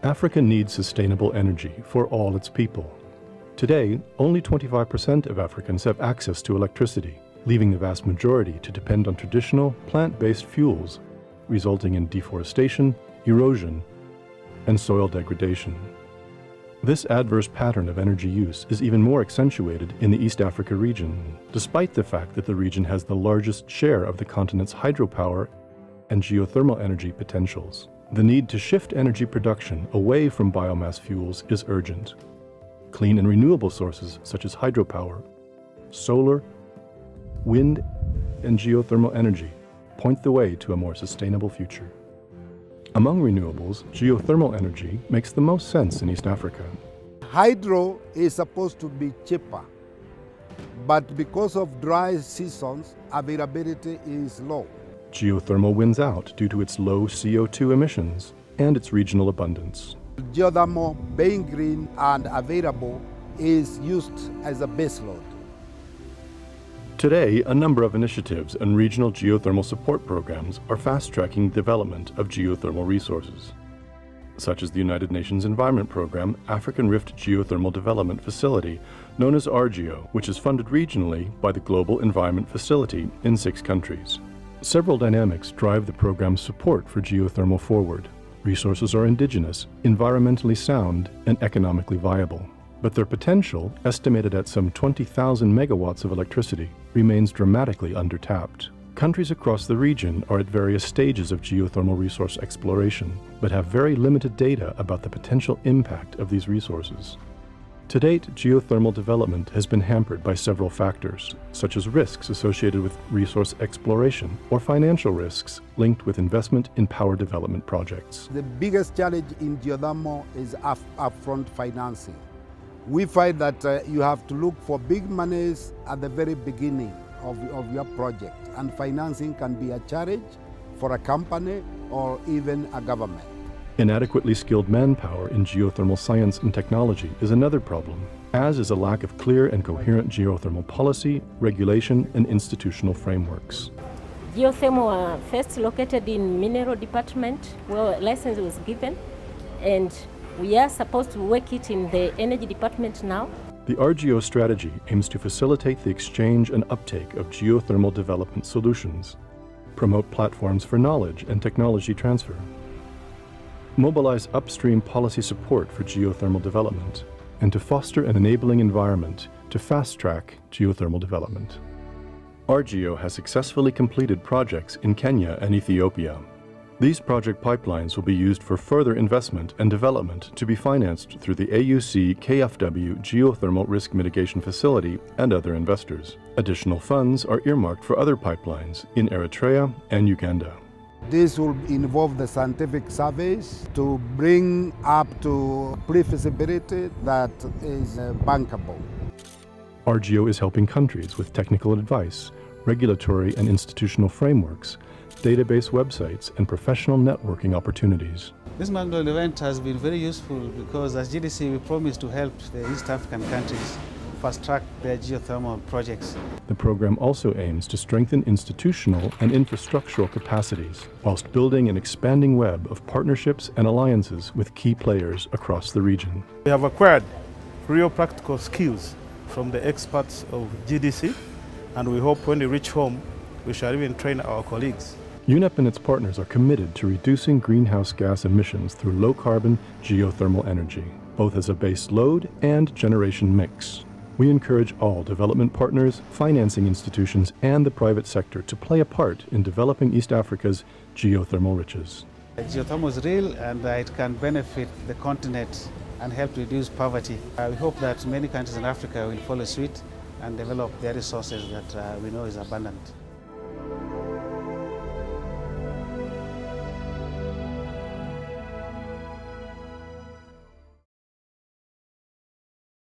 Africa needs sustainable energy for all its people. Today, only 25% of Africans have access to electricity, leaving the vast majority to depend on traditional plant-based fuels, resulting in deforestation, erosion, and soil degradation. This adverse pattern of energy use is even more accentuated in the East Africa region, despite the fact that the region has the largest share of the continent's hydropower and geothermal energy potentials. The need to shift energy production away from biomass fuels is urgent. Clean and renewable sources such as hydropower, solar, wind, and geothermal energy point the way to a more sustainable future. Among renewables, geothermal energy makes the most sense in East Africa. Hydro is supposed to be cheaper, but because of dry seasons, availability is low. Geothermal wins out due to its low CO2 emissions and its regional abundance. Geothermal, being green and available, is used as a baseload. Today, a number of initiatives and regional geothermal support programs are fast-tracking the development of geothermal resources, such as the United Nations Environment Programme African Rift Geothermal Development Facility, known as RGEO, which is funded regionally by the Global Environment Facility in 6 countries. Several dynamics drive the program's support for geothermal forward. Resources are indigenous, environmentally sound, and economically viable. But their potential, estimated at some 20,000 megawatts of electricity, remains dramatically undertapped. Countries across the region are at various stages of geothermal resource exploration, but have very limited data about the potential impact of these resources. To date, geothermal development has been hampered by several factors, such as risks associated with resource exploration or financial risks linked with investment in power development projects. The biggest challenge in geothermal is upfront financing. We find that you have to look for big monies at the very beginning of your project, and financing can be a challenge for a company or even a government. Inadequately skilled manpower in geothermal science and technology is another problem, as is a lack of clear and coherent geothermal policy, regulation, and institutional frameworks. Geothermal were first located in Mineral Department, where a license was given, and we are supposed to work it in the Energy Department now. The RGEO strategy aims to facilitate the exchange and uptake of geothermal development solutions, promote platforms for knowledge and technology transfer, mobilize upstream policy support for geothermal development, and to foster an enabling environment to fast-track geothermal development. RGEO has successfully completed projects in Kenya and Ethiopia. These project pipelines will be used for further investment and development to be financed through the AUC KFW Geothermal Risk Mitigation Facility and other investors. Additional funds are earmarked for other pipelines in Eritrea and Uganda. This will involve the scientific surveys to bring up to pre-feasibility that is bankable. RGEO is helping countries with technical advice, regulatory and institutional frameworks, database websites, and professional networking opportunities. This Mangalore event has been very useful because as GDC we promise to help the East African countries fast-track their geothermal projects. The program also aims to strengthen institutional and infrastructural capacities, whilst building an expanding web of partnerships and alliances with key players across the region. We have acquired real practical skills from the experts of GDC, and we hope when we reach home, we shall even train our colleagues. UNEP and its partners are committed to reducing greenhouse gas emissions through low-carbon geothermal energy, both as a base load and generation mix. We encourage all development partners, financing institutions, and the private sector to play a part in developing East Africa's geothermal riches. Geothermal is real and it can benefit the continent and help reduce poverty. We hope that many countries in Africa will follow suit and develop their resources that we know is abundant.